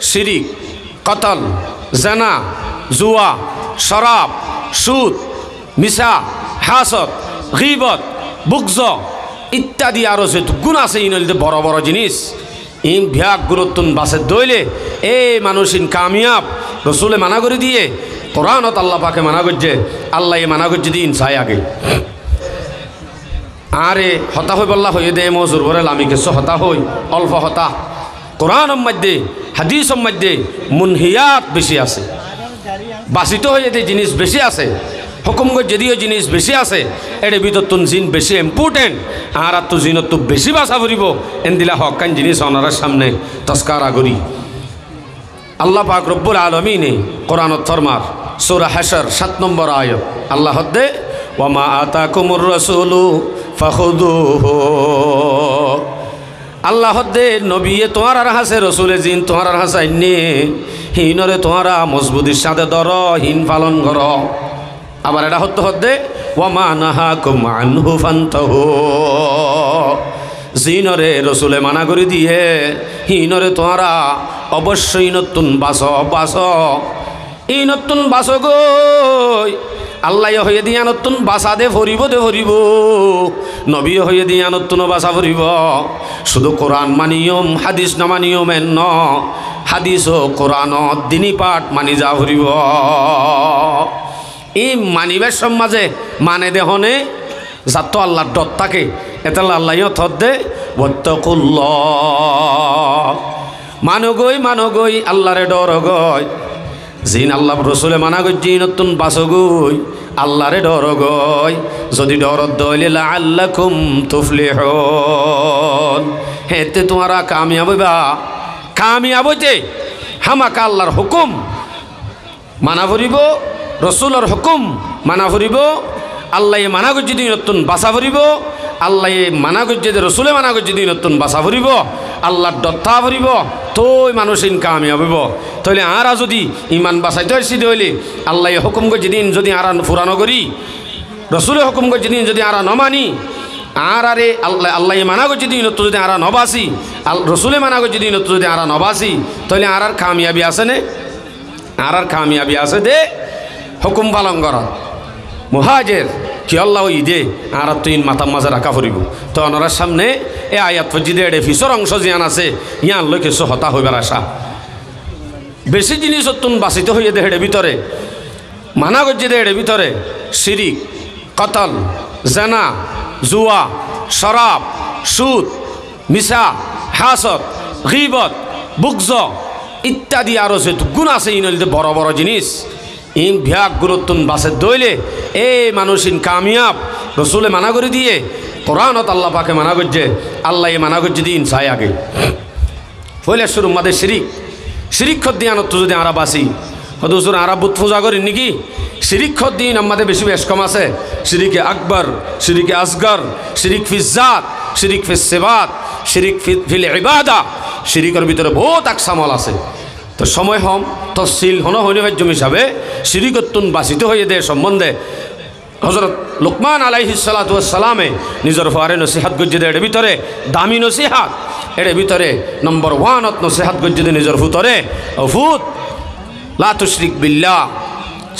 শিরিক, কতল, জানা, জুয়া, শরাব, সুদ, মিশা, হাসদ, গীবত, বুগজ ইত্যাদি আরও যে গুণ আছে ইনলতে বড় বড় জিনিস ইন ভ্যাগ গুরুত্বন বাসে দইলে এ মানুষিন কামিয়াব রসুলে মানা করে দিয়ে কোরআনত আল্লাহ পাকে মানা করছে আল্লাহ মানা করছে দিন চাই আগে আরে হতা হই বল্লা হয়ে দে মজুর বলে আমি কিছু হতা হই অল্প হতা কোরআনের মধ্যে হাদিসের মধ্যে মুনহিয়াত বেশি আছে বাসিত হয়ে যে জিনিস বেশি আছে হুকুমগত যদিও জিনিস বেশি আছে এর ভিতর তুন জিন বেশি ইম্পর্টেন্ট আর তো জিনত তো বেশি বাসা ফুরিব এন দিলা হকান জিনিস ওনার সামনে তস্কারা করি আল্লাহ পাক রব্বুল আলমিনে কোরআনত ফরমার সূরা হাশর 7 নম্বর আয়াত আল্লাহ হদ্দে ওয়ামা আতাকুমুর রাসূলু ফাখুদুহু আল্লাহ হদ্দে নবী তোমার আর হাসে রসুলে জিন তোমার আর হাসাইনে হিনরে তোমারা মজবুতির সাথে ধর হিন পালন কর আবার এটা হতে হতে ওয়ামা নাহাকুম আনহু ফান্তাহু জিনরে রসুলে মানা করে দিয়ে হিনরে তোমারা অবশ্যই নতুন বাস এই নতুন বাস গই আল্লাহ হয়ে দিয়া নতুন বাসা দে ভরিব নবী হয়ে দিয়া নতুন বাসা ভরিব শুধু কোরআন মানিয়ম হাদিস না মানিয়ম এন হাদিস ও কোরআন দিনী পাঠ মানি যা ভরিব এই মানিবের সমাজে মানে দেহনে যাত আল্লাহর ডর থাকে এটা আল্লাহ থর দে মানো গই আল্লাহরে ডর গই জিন আল্লাহ রসুলে মানা গই নতুন বাস গই আল্লাহরে ডর গই যদি ডর দইলে লাআল্লাকুম তুফলিহুন হেতে তোমারা কামিয়াব হইতে হামাকা আল্লাহর হুকুম মানা ভরিব রসুলের হুকুম মানা ভরিব আল্লাহ মানা করছে দিন নতুন বাসা ভরিব আল্লাহ মানা করছে রসুলে মানা করছে দিন নতুন বাসা ভরিব আল্লাহর দত্তা ভরিব তোই মানুষ কামিয়াব হইব তাহলে আরা যদি ইমান বাসাইতে আসি হইলে আল্লাহ হুকুম করছে দিন যদি আরা ফুরানো করি রসুলের হুকুম করছে দিন যদি আরা নমানি আরে আল্লাহ মানা করছে দিন নতুন যদি আরা নবাসি রসুলে মানা করছে দিন নতুন যদি আরা নবাসি তাহলে আর কামিয়াবি আছে নে আর কামিয়াবি আছে দে হুকুম পালন করা মুহাজের কি আল্লাহ ঈদে আর তুই মাতার মাঝে রাখা ফুরিব তো ওনার সামনে এ আয়াত ফজিদে এডে ফিসর অংশ জিয়ান আছে ইয়ান লোক কিছু হতা হইবার আশা বেশি জিনিস তুন বাঁচিত হইয়ে দে হেডে ভিতরে মানা করছে দে হেডে ভিতরে শিরিক কতল জানা জুয়া শরাব সুদ মিশা হাসদ গীবত বুগজ ইত্যাদি আরও যে গুণ আছে ইনলতে বড় বড় জিনিস ইন ভ্যাগ গুরুত্বন বাসে দইলে এ মানুষিন কামিয়াব রসুলে মানা করে দিয়ে কোরআনত আল্লাহ পাকে মানা করছে আল্লাহ মানা করছে দিন চাই আগে পয়লা শুরু মাদের শিরিক দিয়ানত যদি আরা বাসি হদুসুর আরা বুত পূজা করি নাকি শিরিক দিন আমাদের বেশি বেশ কম আছে শিরিকে আকবর শিরিকে আসগর শিরিক ফিজাত শিরিক ফিস সেবাত শিরিক ফিল ইবাদা শিরিকের ভিতরে বহুত আকসামল আছে তো সময় হম তফসিল হন হইনভাজ্যম হিসাবে শিরিকতুন বাসিত হয়ে দে সম্বন্ধে হজরত লুকমান আলাইহিস সালাতু ওয়াস সালামে নিজের ফারে নসিহাত গজ্জে দে এর ভিতরে দামি নসিহাত এর ভিতরে নম্বর 1 নসিহাত গজ্জে দে নিজের ফুতরে ফুত লা তুশরিক বিল্লাহ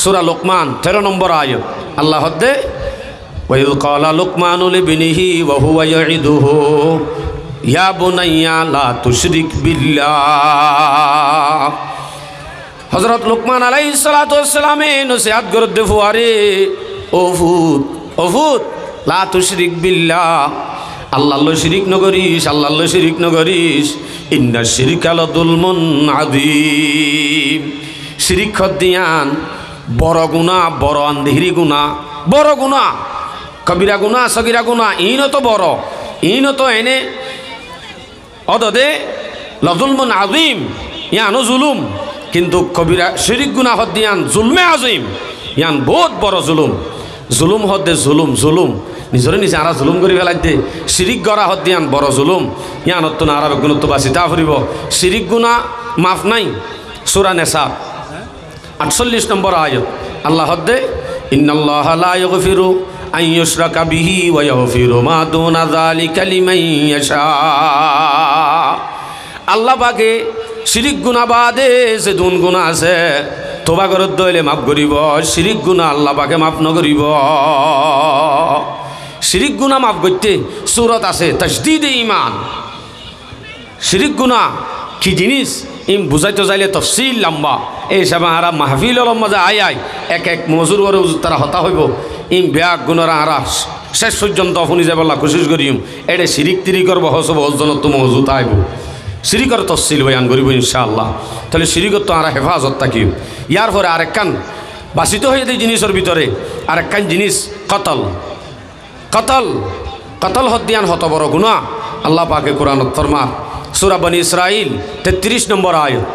সূরা লুকমান 13 নম্বর আয়াত আল্লাহ হদ্দে ওয়াইদ ক্বালা লুকমানু লিবনিহি ওয়া হুয়া ইয়াইদুহু ইয়া বুনাইয়া লা তুশরিক বিল্লাহ হযরত লুকমান আলাইহিস সালাতু ওয়াস সালামে নসিহত করতে ফুয়ারে ওফুত লা তুশরিক বিল্লাহ আল্লাহর শিরিক নগরিস আল্লাহর শিরিক নগরিস ইন্না শিরকা লাযুলমুন আযীম শিরিক দিয়ান বড় গুনাহ বড় আন্ধিরি গুনাহ বড় গুনাহ কবিরা গুনাহ সগীরা গুনাহ ইনো তো বড় ইনো তো এনে অদদে লাযুলমুন আযীম ইয়ানো জুলুম কিন্তু কবিরা শিরিক গুনাহ দিয়ান জুলমে আযীম ইয়ান বহুত বড় জুলুম হদ্দে জুলুম নিজরে নিজে আরা জুলুম করে ফেলাইতে শিরিক গড়া হদ দিয়ান বড় জুলুম ইয়ানত না আরব গুণত্ব বাসি তা ফুরিব শিরিক গুনাহ মাফ নাই সূরা নিসা 48 নম্বর আয়াত আল্লাহ হদ্দে ইন্নাল্লাহা লা ইয়াগফিরু আন ইউশরাকা বিহি ওয়া ইয়াগফিরু মা দুনা যালিকা লিমান ইয়াশা আল্লাহ পাকে শিরিক গুনাহ বাদে যে দুন গুনাহ আছে তোবা করত দইলে মাফ করিব, শিরিক গুনাহ আল্লাহ পাকে মাফ নকরিব। শিরিক গুনাহ মাফ করতে সূরত আছে তাজদীদে ঈমান। শিরিক গুনাহ কি জিনিস ইম বুঝাইতে যাইলে তফসিল লম্বা, এই সামাহারা মাহফিল লম্বা যে আয় আয় এক এক মজুর করে তারা হতা হইব। ইম ব্যাগ গুণরা আরা শেষ পর্যন্ত শুনি যাব কোশিশ করিম এডে শিরিক তিরি করবো হসব হজনত তো মজুত আইব শিরিকর তফসিল বয়ান করিব ইনশাআল্লাহ। তাহলে শিরিকত তো আরা হেফাজত থাকিম। ইয়ার পরে আরেকখান বাসিত হয়ে এই জিনিসের ভিতরে আরেকখান জিনিস কতল। কতল কতল হদ্দিয়ান হত বড় গুনাহ। আল্লাহ পাকে কোরআনত ফরমা সূরা বনী ইসরাইল 33 নম্বর আয়াত,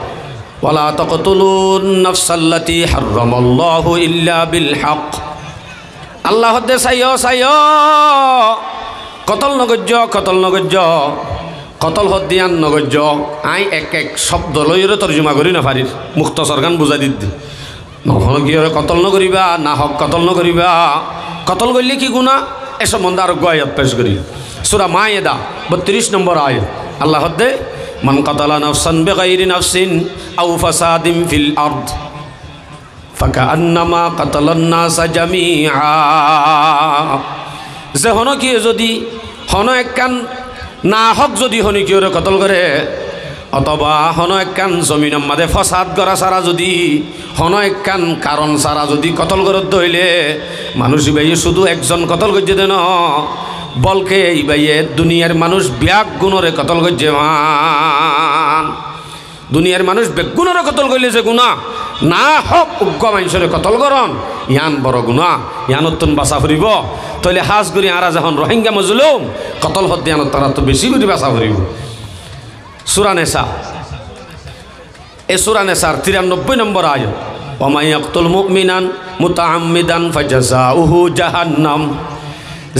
ওয়ালা তাকতুলুন নাফসাল্লাতী হারামাল্লাহু ইল্লা বিল হক। আল্লাহ হদ্দে সাইয় কতল নগজ্য, কতল নগজ্য, কতল হদ্দিয়ান নগজ্য। আই এক এক শব্দ লইরে তর্জমা করি না পারির মুক্তসর গান বুঝাই দিদি নহলে কি কতল নকরিবা না হক কতল নকরিবা। কতল করলে কি গুনাহ এ সম্বন্ধে আরোগ্য আয়াত পেশ করি সূরা মায়েদা 32 নম্বর আয়াত। আল্লাহ হদ্দে মান কাতালা নাফসান বিগাইরি নাফসিন আও ফাসাদিন ফিল আরদ ফাকান্নামা কাতালান নাস জামিআ। যে হন কি যদি হন একখান না হক যদি হনি কি কতল করে অথবা হন একখান জমিনের মাঝে ফসাদ করা সারা যদি হন একখান কারণ সারা যদি কতল করত হইলে মানুষ ইবাইয়ে শুধু একজন কতল করছে দেন বলকে ইবাইয়ে দুনিয়ার মানুষ ব্যাগ গুণরে কতল করছে মান। দুনিয়ার মানুষ বেগুণরে কতল করলে যে গুণা না হক উগ্র মানুষরে কতল করন ইয়ান বড় গুণা, ইয়ানতন বাঁচা ফুরিব। তাহলে হাজ করি আরা যখন রোহিঙ্গা মজলুম কতল হদ্দিয়ান তারা তো বেশি করে বাঁচা ফুরিব। সূরা নিসা এই সূরা নিসার 93 নম্বর আয়াত, ওয়া মান ইয়াকতুল মুমিনান মুতাআম্মিদান ফাজাযাউহু জাহান্নাম।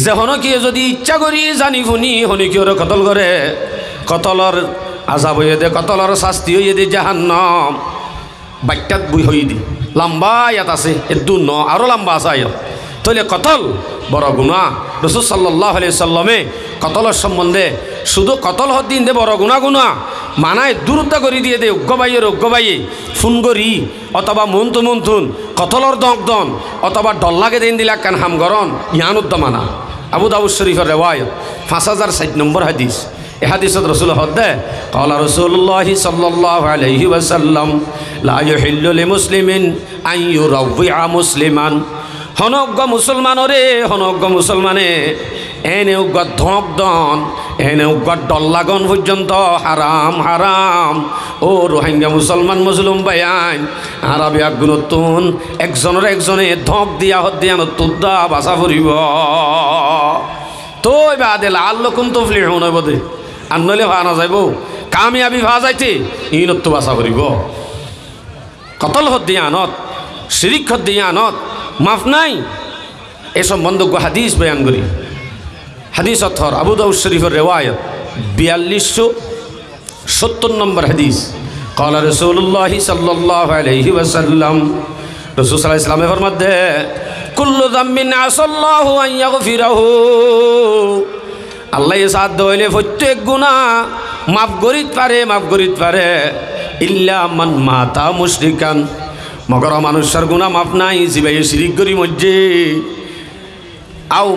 যে হন কি যদি ইচ্ছা করি জানি শুনি হনি কি কতল করে কতলর আযাব হইয়ে দে, কতলর শাস্তি হইয়ে দে জাহান্নাম। বাক্যাত বই হই দি লম্বা আয়াত আছে এর দু ন আরো লম্বা আছে আয়াত। তাহলে কতল বড় গুনাহ। রাসূল সাল্লাল্লাহু আলাইহি সাল্লামে কতলের সম্বন্ধে শুধু কতল হদ্দিন দে বড় গুনাহ গুনাহ মানায় দূরতা করে দিয়ে দে উগ্রবাইয়ে ফোন করি অথবা মন্থুন কতলর দন অথবা ডল্লাকে দিন দিলা কান হাম গরন ইয়ানুদ্দ মানা। আবু দাউদ শরীফের রেওয়ায়ত 5060 নম্বর হাদিস। এ হাদিসত রাসূল হদ্দে ক্বালা রাসূলুল্লাহি সাল্লাল্লাহু আলাইহি ওয়াসাল্লাম লা ইউহিল্লু লিমুসলিমিন আন ইউরাউযিআ মুসলিমান। হনজ্ঞ মুসলমানরে হনজ্ঞ মুসলমানে এনে উগ্র ধক দন এনে উগ্র ডল্লাগন পর্যন্ত হারাম হারাম। ও রোহিঙ্গা মুসলমান মজলুম বাইন আরবি আগুনতুন একজনের একজনে ধক দিয়া হদ্দিয়ান তুদ্দা বাসা ফুরিব। তো এবার আদেল আল্লকুম তুফলিহুন বদে আর নইলে ভাড়া না যাইব কামিয়াবি ভা যাইতে ইনত তো বাসা ফুরিব। কতল হদ্দিয়ানত শিরিক হদ্দিয়ানত মাফ নাই। এ সম্বন্ধ হাদিস বয়ান করি। হাদিস অথর আবু দাউদ শরীফের রেওয়ায়ত 4270 নম্বর হাদিস। ক্বালা রাসূলুল্লাহি সাল্লাল্লাহু আলাইহি ওয়াসাল্লাম, রাসূল সাল্লাল্লাহু আলাইহি ওয়াসাল্লাম ফরমাতে কুল্লু যামবিন আসাল্লাহু আন ইয়াগফিরাহু। আল্লাহ সাধ্য হইলে প্রত্যেক গুনাহ মাফ করিত পারে ইল্লা মান মাতা মুশরিকান। মগর মানুষের গুনাহ মাফ নাই জিবাই শিরিক করি মজ্জে আও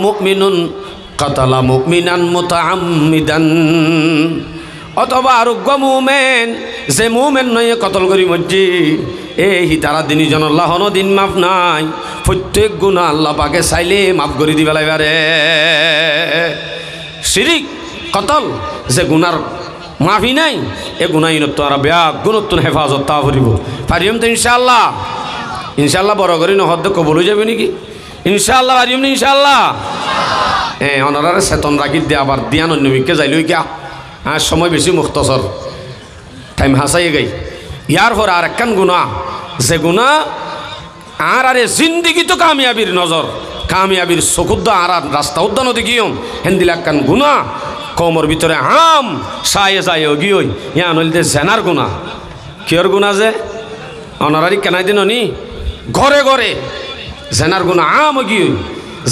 মুমিনুন কাতালা মুমিনান মুতাআম্মিদান। অথবা আরোগ্য মুমেন যে মুমেন নয় কতল করি মজ্জে এই তারা দিনই জন আল্লাহ দিন মাফ নাই। প্রত্যেক গুনাহ আল্লাহ পাকে চাইলে মাফ করে দিবা লাইবারে। শিরিক কতল যে গুনার মাফি নাই এ গুনাইনত আর ব্যাগ গুণত্বন হেফাজত তা ফুরিব পারিম তো ইনশাআল্লাহ। ইনশাআল্লাহ বড় করি নহদ্দ কবল যাবে নাকি ইনশাআল্লাহ পারিম না ইনশাআল্লাহ। হ্যাঁ অনারারে চেতন রাখি দিয়ে আবার দিয়ান অন্যমিককে যাইলই কিয়া আর সময় বেশি মুখতসর টাইম হাসাই গাই। ইয়ার পর আর একখান গুনাহ যে গুনাহ আর আরে জিন্দিগি তো কামিয়াবির নজর কামিয়াবির চকুদ্দ আর রাস্তা উদ্যান দেখিও হেন্দিল একখান গুনাহ কমর ভিতরে আম সায়ে যায় গিয়ে ইয়া নইলতে জেনার গুণা কিয়র গুণা যে অনারারি কেনাই দিন নি ঘরে ঘরে জেনার গুণা আম গিয়ে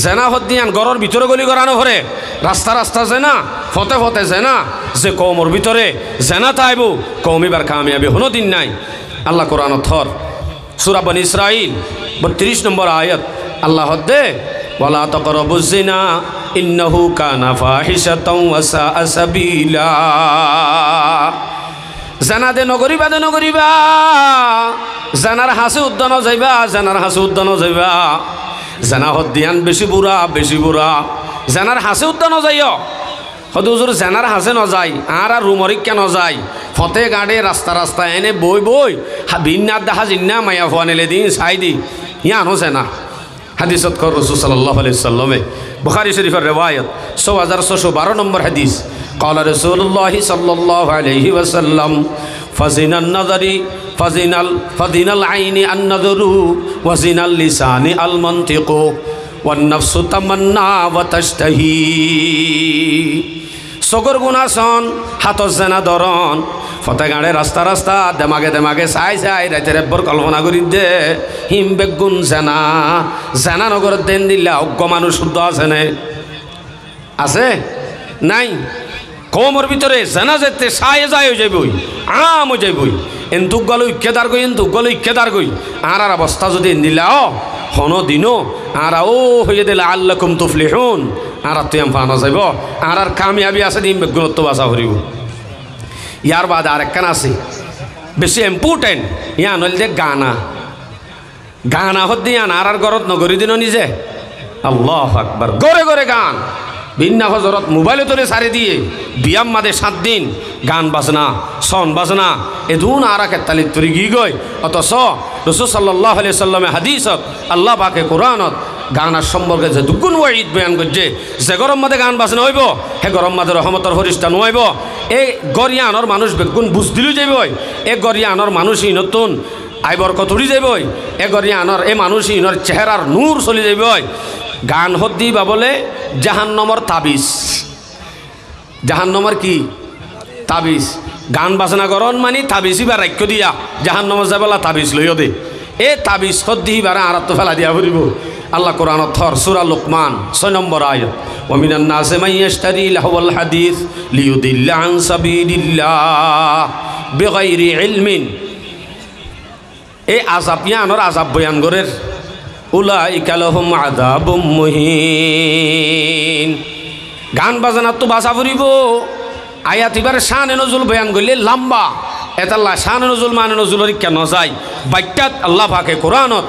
জেনা হদ্দিয়ান গড়ের ভিতরে গলি করানো ভরে রাস্তা রাস্তা জেনা ফতে ফতে জেনা যে কৌমর ভিতরে জেনা তাইব কৌম এবার কামিয়াবি হনো দিন নাই। আল্লাহ কোরআন থর সূরা বনী ইসরাইল 32 নম্বর আয়াত আল্লাহ হদ্দে ওয়ালা তাকরাবুজ জিনা ইন্নাহু কানা ফাহিশাতাও ওয়া সাআ সাবিলা। জানা দে নগরিবা জানার হাসে উদ্যান যাইবা, জানার হাসে উদ্যান যাইবা। জানা হদ্দিয়ান বেশি বুড়া জানার হাসে উদ্যান যাইও হদুজুর জানার হাসে নযায় আর রুমরিকা নযায় ফতে গাড়ে রাস্তা রাস্তা এনে বই বিন্নার দেখা জিন্না মায়া ফোয়া নিলে দিন চাই দি ইয়ানো জানা হাদিসত কর রাসূল সাল্লাল্লাহু আলাইহি সাল্লামে বুখারী শরীফের রিওয়ায়াত 6612 নম্বর হাদিস قال رسول الله صلى الله عليه وسلم فزنا النظر فزنا العين النظر وزنا اللسان المنطق والنفس تمنى وتشتهي। সগর গুনাসন হাতত জানা ধরন ফতে গাড়ে রাস্তা রাস্তা দেমাগে চাই রাইতের এব্বর কল্পনা করি দে হিম বেগুন জানা নগরের দেন দিলে অজ্ঞ মানুষ শুদ্ধ আছে নে আছে নাই। কমর ভিতরে জানা যেতে সায়ে যায় যাইবই আম যাইবই এন্তুক গল ইচ্ছেদার গই আর অবস্থা যদি দিলা হন দিনও আর ও হয়ে দিলে আল্লাকুম তুফলিহুন আর তুই ফানো যাইব আর কামিয়াবি আছে দিন গুণত্ব বাসা করিব। ইয়ার বাদ আর একখান আছে বেশি ইম্পর্টেন্ট ইয়া নইল যে গানা হদ্দিয়ান আর গরত নগরী দিন নিজে আল্লাহু আকবার গরে গান বিন্না হজরত মোবাইলে তোলে সারি দিয়ে বিয়াম মাদে 7 দিন গান বাজনা সন বাজনা এদুন আর তালিত তরি গি গই অথচ রাসূল সাল্লাল্লাহু আলাইহি সাল্লামে হাদিসত আল্লাহ পাকে কোরআনত গানার সম্পর্কে যে দুগুণ ওয়াইদ বয়ান করছে যে গরম মাদে গান বাজনা হইব হে গরম মাদে রহমতর ফরিস্তা নইব। এই গরিয়ানর মানুষ বেগুন বুঝ দিলু যাইব এ গরিয়ানর মানুষই নতুন আইবর কতুড়ি যাইব এ গরিয়ানর এ মানুষই ইনর চেহারার নূর চলি যাইব। গান হদ্দি বা বলে জাহান্নমর তাবিজ জাহান্নমর কি তাবিজ গান বাজনা করন মানে তাবিজই বা রাখ্য দিয়া জাহান্নমর যাবেলা তাবিজ লইও দে এ তাবিজ হদ্দি বারে আর তো ফেলা দিয়া ফুরিব। আল্লাহ কোরআন থর সূরা লুকমান 6 নম্বর আয়াত ওয়া মিনান নাসি মান ইয়াশতারি লাহওয়াল হাদিস লিয়ুদিল্লা আন সাবিলিল্লাহ বিগাইরি ইলমিন। এই আযাব ইয়ানর আযাব বয়ান গরের উলাইকা লাহুম আযাবুম মুহিন। গান বাজনা তো বাসা ফুরিব আয়াত এবারে শানে নজুল বয়ান করলে লম্বা এতাল্লা শানে নজুল মানে নজুলের কেন যায় বাক্যাত আল্লাহ পাকে কোরআনত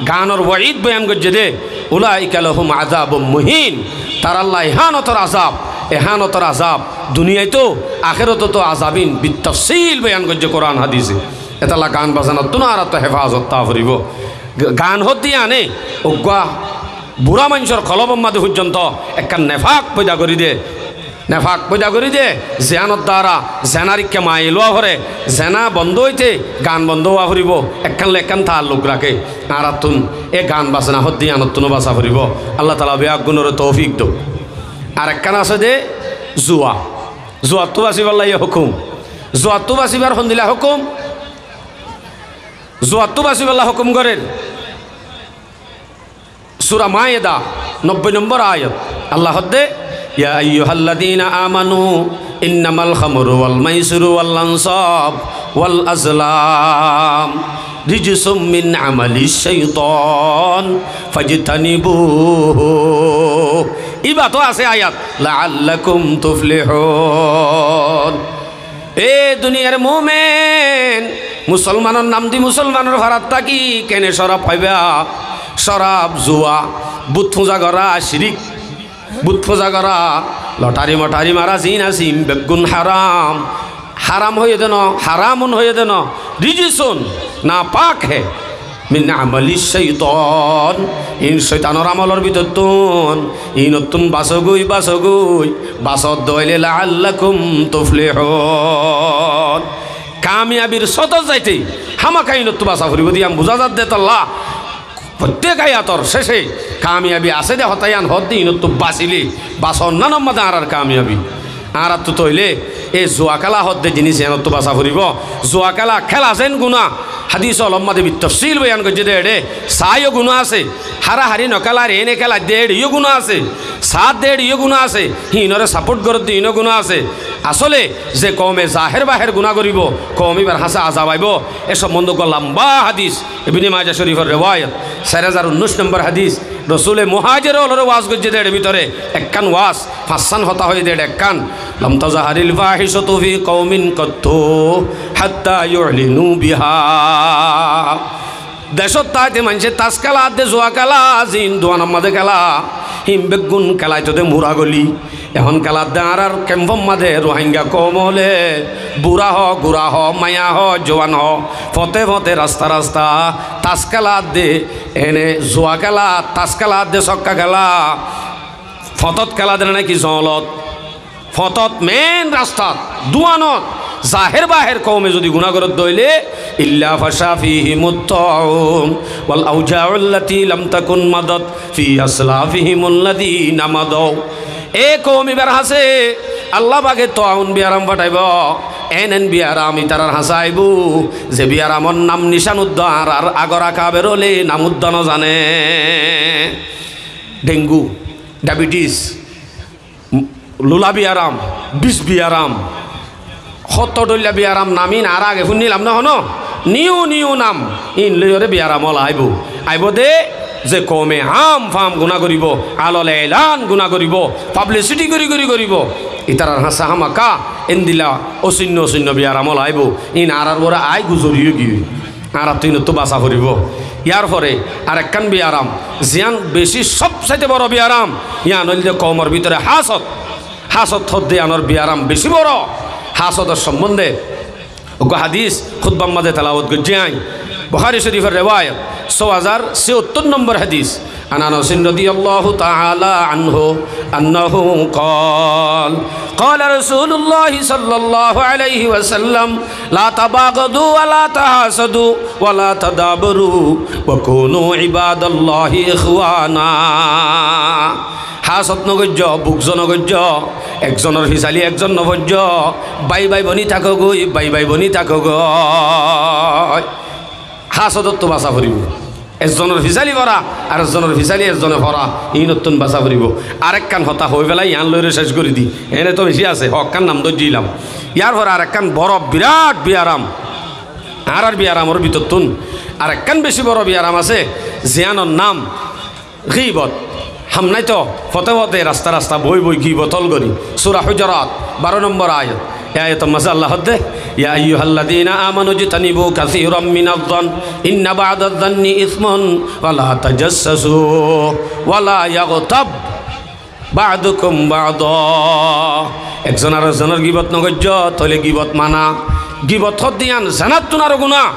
গানের ওয়াইদ বয়ান করছে দে উলাইকা লাহুম আযাবুম মুহিন। তার আল্লাহ এহানতর আযাব দুনিয়ায় তো আখিরাত তো আযাবিন বিতাফসিল বয়ান করছে কোরআন হাদিসে। এতাল্লা গান বাজনা তো না আর তো হেফাজত তা ফুরিব। গান হদ্দি আনে অজ্ঞা বুড়া মানুষের কলবম মাদে পর্যন্ত একটা নেফাক পয়দা করি দে জেয়ানোর দ্বারা জেনারিকে মাই লোয়া ভরে জেনা বন্ধ হইতে গান বন্ধ হওয়া ফুরিব একখান থার লোক রাখে আর তুন এ গান বাসনা হদ্দি আনতুনো বাসা ফুরিব। আল্লাহ তালা বেয়াক গুণের তৌফিক দো। আর একখান আছে যে জুয়াত্তু বাসিবার লাগে হুকুম জুয়াত্তু বাসিবার সন্দিলা হুকুম জুয়াত্তু বাসিবাল্লাহ হুকুম করেন সূরা মায়েদা 90 নম্বর আয়াত আল্লাহ হদ্দে ইয়া আইয়ুহাল্লাযীনা আমানু ইন্নামাল খামরু ওয়াল মাইসিরু ওয়াল আনসাব ওয়াল আজলাম রিজসুম মিন আমালিশ শাইতান ফাজতানিবুহু। ইবা তো আছে আয়াত লাআল্লাকুম তুফলিহুন। এ দুনিয়ার মুমিন মুসলমানের নাম দি মুসলমানের ভাড়াত থাকি কেনে শরাব পাইবা শরাব জুয়া বুথ পূজা করা শিরিক বুথ পূজা করা লটারি মটারি মারা জিন আসিম বেগুন হারাম হয়ে দেন হারামুন হয়ে দেন রিজিসুন না পাক হে মিন আমালিশ শাইতান ইন শয়তানের আমলের ভিতর তুন ইন নতুন বাসগুই বাসত দইলে লাআল্লাকুম তুফলিহুন। কামিয়াবির শত যাইতে হামাকাই নতুন বাসা ফুরিব দিয়াম বুঝা যাত দে তাল্লাহ প্রত্যেক আয়াতর শেষে কামিয়াবি আছে দে হতায়ান হদ্দি নতুন বাঁচিলি বাস অন্যান্য মাদে আর কামিয়াবি আর তো তৈলে এই জুয়া খেলা হদ্দে জিনিস এনত বাসা ফুরিব জুয়া খেলা খেলা যেন গুণা হাদিস অলম্মাদে বিতফসিল বয়ান করছে দে এডে সাইও গুণা আছে হারাহারি নকালার এনে খেলা দে ইয়ে গুণা আছে সাত দে ইয়ে গুণা আছে হিনরে সাপোর্ট করত দিয়ে ইনো গুণা আছে আসলে যে কমে জাহের বাহের গুণা করিব কম এবার হাসা আজাব আইব এ সম্বন্ধ লম্বা হাদিস ইবনে মাজাহ শরীফের রিওয়ায়াত 4019 নম্বর হাদিস রসুলে মুহাজির হলরে ওয়াজ করছে দেড় ভিতরে একখান ওয়াজ ফাঁসান হতা হয়ে দেড় একখান লম তাজাহারিল ফাহিশাতু ফি কওমিন কাত্তু হাত্তা ইউলিনু বিহা দেশত তাইতে মানুষের তাস খেলা দে জোয়া খেলা জিন দোয়ানার মাঝে খেলা হিম বেগুন খেলায় তোদের মুরা গলি এখন খেলা দে আর ক্যাম্পম মাঝে রোহিঙ্গা কম হলে বুড়া হ গুড়া হ মায়া হ জোয়ান হ ফতে ফতে রাস্তা রাস্তা তাস খেলা দে এনে জোয়া খেলা তাস খেলা দে ছক্কা খেলা ফতত খেলা দে নাকি জলত ফতত মেন রাস্তাত দুয়ানত জাহের বাহের কওমে যদি গুনাহ করত দইলে ইল্লা ফাশা ফিহি মুত্তাউম ওয়াল আউজাউল্লাতি লাম তাকুন মাদাত ফি আসলাফিহিমুল্লাযিনা মাদাউ এ কওমি বার হাসে আল্লাহ পাকে তাউন বিয়ারাম পাঠাইব এন বিয়ারাম ইতারার হাসাইবু যে বিয়ারামর নাম নিশান উদ্দার আর আগরা কাবের হলে নাম উদ্দান জানে ডেঙ্গু ডায়াবেটিস লুলা বিয়ারাম বিষ বিয়ারাম সত্তরডলীয়া বিয়ারাম নামিন আর আগে শুনিলাম না হন নিউ নিউ নাম ইন লইরে বিয়ারাম হল আইব দে যে কমে হাম ফাম গুণা করিব আললে এলান গুণা করিব পাবলিসিটি করিব ইতারার হাসা হামাকা এন দিলা অচিন্ন অচিন্ন বিয়ারাম হল আইব ইন আর বরা আই গুজরিও গিয়ে আর তুই তো বাসা করিব ইয়ার পরে আর একখান বিয়ারাম জিয়ান বেশি সবচাইতে বড় বিয়ারাম ইয়া নইলে কমর ভিতরে হাসত হদ্দে আনর বিয়ারাম বেশি বড় হাসদের সম্বন্ধে হাদিস খুতবাম মাঝে তেলাওয়াত করছি আই বুখারী শরীফের রিওয়ায়াত 6076 নম্বর হাদিস আন আনাস রাদিয়াল্লাহু তাআলা আনহু আন্নাহু قال قال رسول الله صلى الله عليه وسلم لا تباغضوا ولا تحاسدوا ولا تدابروا وكونوا عباد الله اخوانا হাসত নগর্য বুকজ নগর্য একজনের হিসালি একজন নভর্য বাই বাই বনি থাকো গই বাই বাই বনি থাকো গই হাসত তো বাসা ফুরিব একজনের হিসালি ভরা আর একজনের হিসালি একজনে ভরা ই নতুন বাসা ফুরিব আরেক কান হতা হয়ে পেলাই ইয়ান লইরে শেষ করে দি এনে তো বেশি আছে হকান নাম দিলাম ইয়ার ভরা আর একখান বড় বিরাট বিয়ারাম আর বিয়ারামর ভিতর তুন আর একখান বেশি বড় বিয়ারাম আছে জিয়ানোর নাম গীবত হামনাই তো ফতে ফতে রাস্তা রাস্তা বই বই কি বোতল করি সূরা হুজুরাত 12 নম্বর আয়াত আয়াত মাসা আল্লাহ দে ইয়া আইয়ুহাল্লাযীনা আমানু জিতানিবু কাসীরাম মিনায-যন ইন্না বা'দায-যন্নি ইসমুন ওয়া লা তাজাসসু ওয়া লা ইয়াগতাব বা'দুকুম বা'দা একজন আর একজনের গীবত নগজ্য তলে গীবত মানা গীবত হদিয়ান জানাত তুনার গুনাহ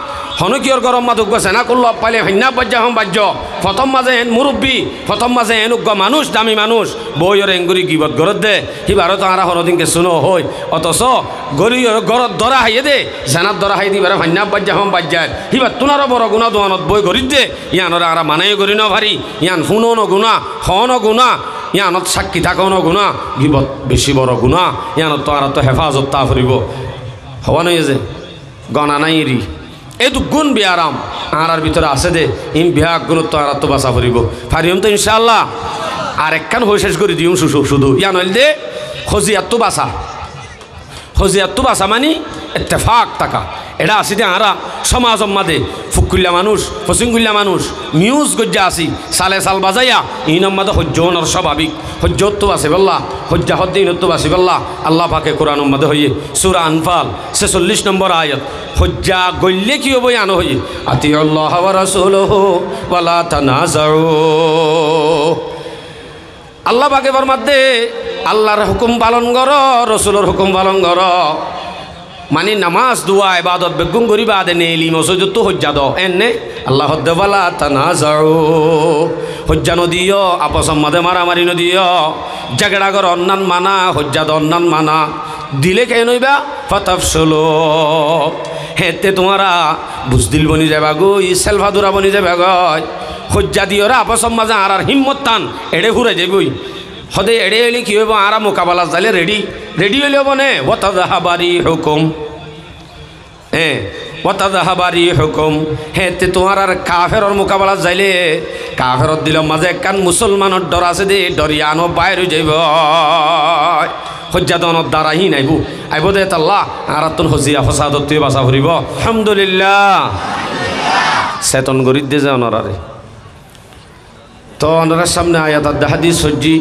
হনকিয়র গরম মাদুক সেনা করল পাইলে হন্যা বাজ্যা হম বাজ্য প্রথম মাঝে এন মুরব্বী প্রথম মাঝে এন উগ্র মানুষ দামি মানুষ বইয়ের এঙ্গুরি গিবত গরত দে সি ভারত আরা হরদিনকে শুনো হই অথচ গরিয়র গরত ধরা হাইয়ে দে সেনার ধরা হাই দিবার হন্যা বাজ্যা হম বাজ্যায় সিবার তোনারও বড় গুণা দোয়ানত বই গরিত দে ইয়ানরা আরা মানাই গরি ন ভারি ইয়ান শুনো ন গুণা হন গুণা ইয়ানত সাক্ষী থাকো ন গুণা গিবত বেশি বড় গুণা ইয়ানত তো আর তো হেফাজত তা ফুরিব হওয়া নয় যে গণা নাই রি এই তো গুণ বিয়ারাম আর ভিতরে আছে দে ইম বিয়া গুণত্ব আর তো বাসা ফুরিব ফারিম তো ইনশাআল্লাহ আর একখান হয়ে শেষ করে দিও শুধু ইয়া নইল দে হজিয়াত বাসা মানি ইত্তেফাক টাকা এটা আসি দে আরা সমাজ মাদে ফুকুল্লা মানুষ পশ্চিমকুল্লা মানুষ মিউজ গজ্জা আসি সালে সাল বাজাইয়া ইনম মাদে হজ্জনের স্বাভাবিক হজ্জত আছে বল্লা হজ্জা হদ্দিনত্ব বাসি বল্লা আল্লাহ পাকে কোরআন মাদে হইয়ে সূরা আনফাল 46 নম্বর আয়াত হজ্জা গল্লে কি হবই আনো হইয়ে আতিউল্লাহ ওয়া রাসূলুহু ওয়া লা তানাজাউ আল্লাহ পাকে ফরমাতে আল্লাহর হুকুম পালন করো রসুলের হুকুম পালন করো মানে নামাজ দোয়া ইবাদত বেগুন করিবা দে নেলি মসজিদ তো হজ্জা দাও এনে আল্লাহ দেওয়ালা তানাজাউ হজ্জা নদিও আপস মাঝে মারামারি নদিও ঝগড়া কর অন্যান মানা হজ্জা দ অন্যান মানা দিলে কে নইবা ফাতাফসুলু হেতে তোমারা বুজদিল বনি যাবা গই সেলভাদুরা বনি যাবা গই হজ্জা দিওরা আপস মাঝে আর হিম্মত টান এড়ে ঘুরে যাবই সদে এড়ে এলে কি হইব আর মোকাবেলা চাইলে রেডি হইলে হব নে ওয়াতাযাহাবারি হুকুম ওয়াতাযাহাবারি হুকুম হেতে তোমার আর কাফেরর মোকাবেলা যাইলে কাফেরত দিল মাঝে একখান মুসলমানের ডর আছে দে ডরিয়ানো বাইরে যাইব হজ্জাদনত দ্বারাহি নাইব আইব দে আল্লাহ আর তুন হজিয়া ফসাদত তুই বাসা ফুরিব আলহামদুলিল্লাহ চেতন গরিব দে যে অনরারে তো অনরার সামনে আয়াত হাদিস সজ্জি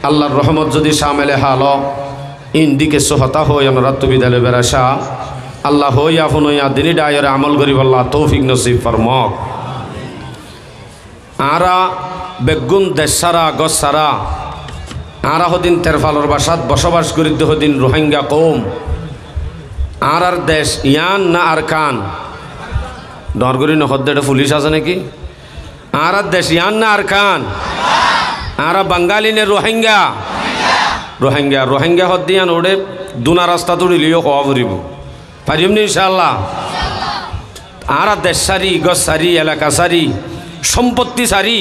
আল্লাহর রহমত যদি সামেলে হাল ইন্দিকে সোহতা হই অনরা তুমি দালে বেড়াসা আল্লাহ হই আপন হইয়া দিনী ডায়রে আমল করিব আল্লাহ তৌফিক নসিব ফরমক আরা বেগুন দেশ সারা গছ সারা আরা হদিন তেরফালর বাসাত বসবাস করি হদিন রোহিঙ্গা কৌম আর দেশ ইয়ান না আর কান ডরগরি নহদ্দে পুলিশ আছে নাকি আর দেশ ইয়ান না আর কান আর বাঙালি নে রোহিঙ্গা রোহিঙ্গা রোহিঙ্গা হদ্দিয়ান ওড়ে দুনা রাস্তা তুড়িলিও হওয়া ফুরিব পারিম নি ইনশাআল্লাহ আর দেশ সারি গছ সারি এলাকা সারি সম্পত্তি সারি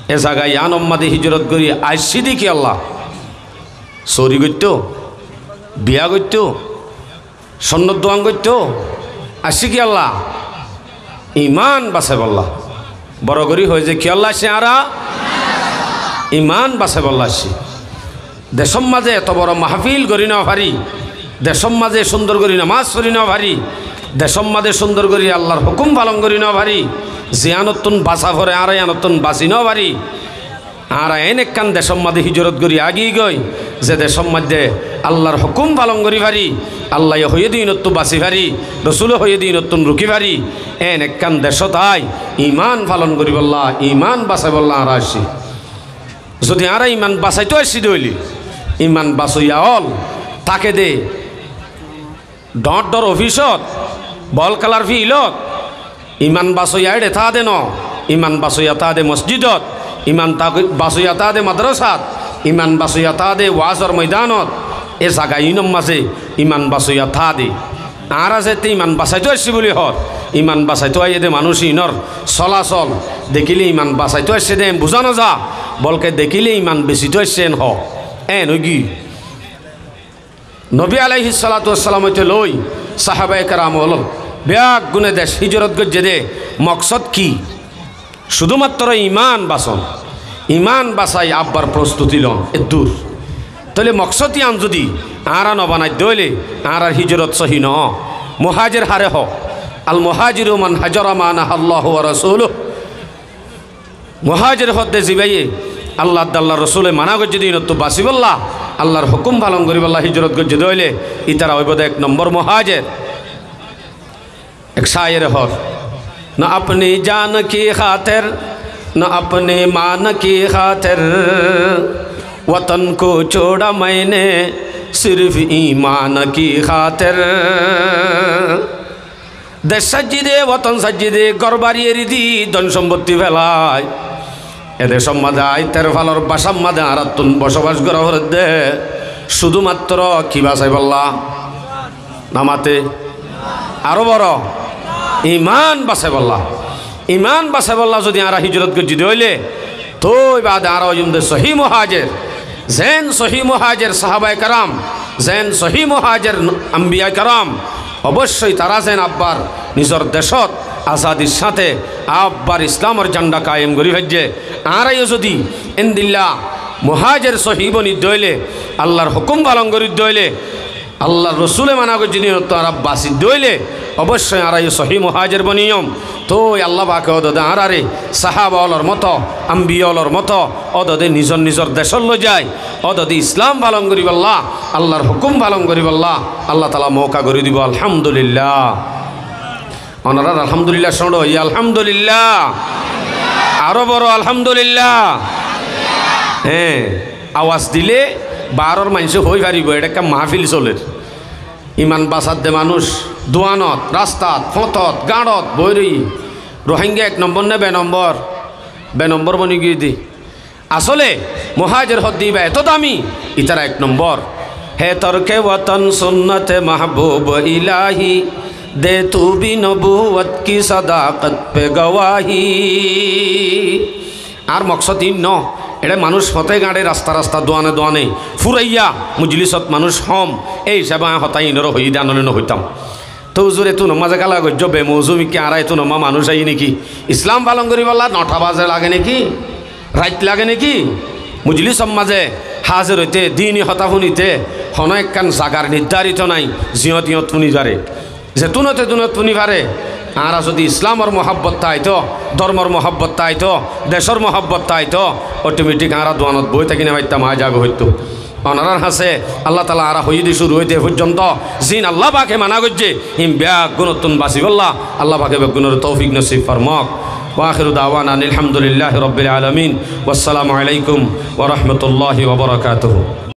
এ জায়গায় ইয়ান অম্মাদে হিজরত করি আইসি দেখি আল্লাহ চৌরি করত বিয়া করত সন্ন্যত দোয়ান করত আসি কি আল্লাহ ইমান বাসে বললা বড় করি হয়ে যে কি আল্লাহ সে আরা ইমান বাসে বললা আসি দেশম মাঝে এত বড় মাহফিল করি না ভারি দেশম মাঝে সুন্দর করি নামাজ পড়ি না ভারি দেশম মাঝে সুন্দর করি আল্লাহর হুকুম পালন করি না ভারি জিয়ানতুন বাসা ভরে আর ইয়ানতুন বাসি ন ভারি আর এন একখান দেশম মাঝে হিজরত করি আগিয়ে গই যে দেশম মধ্যে আল্লাহর হুকুম পালন করি ভারি আল্লাহ হয়ে দিন নতুন বাসি ভারি রসুল হয়ে দিন নতুন রুকি ভারি এন একখান দেশ তাই ইমান পালন করি বললা ইমান বাসাই বললা আর আসি যদি আর ইমান বাসাইতো আসি দইলি ইমান বাসইয়া অল তাকে দে ডর ডর অফিসত বল কালার ফিলত ইমান বাসইয়া এড়ে তা দে ন ইমান বাসইয়া তা দে মসজিদত ইমান বাসইয়া তা দে মাদ্রাসাত ইমান বাসইয়া তা দে ওয়াজর ময়দানত এ জায়গা ইনম মাঝে ইমান বাসইয়া থা দে আর আছে তে ইমান বাসাইতো আসছি বলি হর ইমান বাসাইতো আইয়ে দে মানুষ ইনর চলাচল দেখিলে ইমান বাসাইতো আসছে দে বুঝানো যা বলকে দেখিলে ইমান বেশি তো আসছেন হ এন ওই কি নবী আলাইহিস সালাতু ওয়াস সালাম হইতে লই সাহাবায়ে কেরাম হল ব্যাগ গুনে দেশ হিজরত গজ্জে দে মকসদ কি শুধুমাত্র ইমান বাসন ইমান বাসাই আব্বার প্রস্তুতি লন এ দূর তাহলে মকসদ আন যদি আরা নবানাই দইলে আর হিজরত সহি ন মুহাজির হারে হ আল মুহাজিরু মান হাজারা মা নাহাল্লাহু ওয়া রাসূলুহু মুহাজির হদ্দে জিবাইয়ে আল্লাহ আল্লাহ রসুলে মানা গজ্জে দিন তো বাসি বললা আল্লাহর হুকুম পালন করি বললা হিজরত গজ্জে দইলে ইতারা হইব এক নম্বর মুহাজির एक शायर हो न अपनी जान की खातिर न अपने मान की खातिर वतन को छोड़ा मैंने सिर्फ ईमान की खातिर देश सज्जिदे वतन सज्जिदे गरबारी एरिदी धन सम्पत्ति फेलाय एदे सम्मादाय तेरफालर बासाम मादे आरातुन बसबास करा हरदे शुधुमात्र कि बासाय बल्ला नामाते आरो बड़ ইমান বাসে বললা ইমান বাসে বললা যদি আর হিজরত গজ্জি দইলে তো বাদ আর ওইমদে সহি মুহাজির জেন সহি মুহাজির সাহাবায়ে কেরাম জেন সহি মুহাজির আম্বিয়া কেরাম অবশ্যই তারা যেন আব্বার নিজের দেশত আজাদির সাথে আব্বার ইসলামের ঝান্ডা কায়েম করি ভাজ্যে আরাইও যদি ইনদিল্লাহ মুহাজির সহি বনি দইলে আল্লাহর হুকুম পালন করি দইলে আল্লাহর রসুলে মানা গজ্জি তারা বাসি দইলে অবশ্যই আর সহি মুহাজির বনিয়ম তো আল্লাহ পাকে অদদে আরে সাহাবাওয়ালার মতো আম্বিয়াওয়ালার মতো অদদে নিজর নিজর দেশর লই যায় অদদে ইসলাম পালন করি বললা আল্লাহর হুকুম পালন করি বললা আল্লাহ তালা মৌকা করে দিব আলহামদুলিল্লাহ অনারার আলহামদুলিল্লাহ শোনো ই আলহামদুলিল্লাহ আরো বড় আলহামদুলিল্লাহ হ্যাঁ আওয়াজ দিলে বারোর মানুষ হই পারিব এটা একটা মাহফিল চলের ইমান বাসাত দে মানুষ দোয়ানত রাস্তাত ফতত গাঁড়ত বৈরই রোহিঙ্গা এক নম্বর নে বে নম্বর বনি গিয়ে দি আসলে মুহাজির হদ দিবা এত দামি ইতারা এক নম্বর হে তরকে ওয়াতন সুন্নতে মাহবুব ইলাহি দে তু বি নবুয়ত কি সাদাকত পে গওয়াহি আর মকসদ ইন ন এটা মানুষ হতে গাঁড়ে রাস্তা রাস্তা দোয়ানে দোয়ানে ফুরাইয়া মুজলিসত মানুষ হম এই হিসাবে হতাই ইনর হই দানলে নহইতাম তো হুজুরে তুন মাঝে কালা গজ্য বেমৌজুমি কি আড়াই তুন মা মানুষ আই নাকি ইসলাম পালন করি বললা 9টা বাজে লাগে নাকি রাইত লাগে নাকি মুজলি সমাজে হাজির হইতে দিনই হতা শুনিতে হন একখান জাগার নির্ধারিত নাই জিয়ত ইয়ত শুনি যারে যে তুনতে শুনি পারে আর যদি ইসলামর মহাব্বত তাইতো ধর্মর মহাব্বত তাইতো দেশের মহাব্বত তাইতো অটোমেটিক আরা দোয়ানত বই থাকি না ভাইতাম আয় জাগ হইতো অনারার হাসে আল্লাহ তালা আরা হইদি শুরু হইতে পর্যন্ত জিন আল্লাহ পাকে মানা করছে হিম ব্যাগ গুণতুন বাসি বললা আল্লাহ পাকে বেগুনের তৌফিক নসিব ফরমক ওয়াখিরু দাওয়ানা আলহামদুলিল্লাহি রাব্বিল আলামিন ওয়াসসালামু আলাইকুম ওয়া রাহমাতুল্লাহি ওয়া বারাকাতুহু।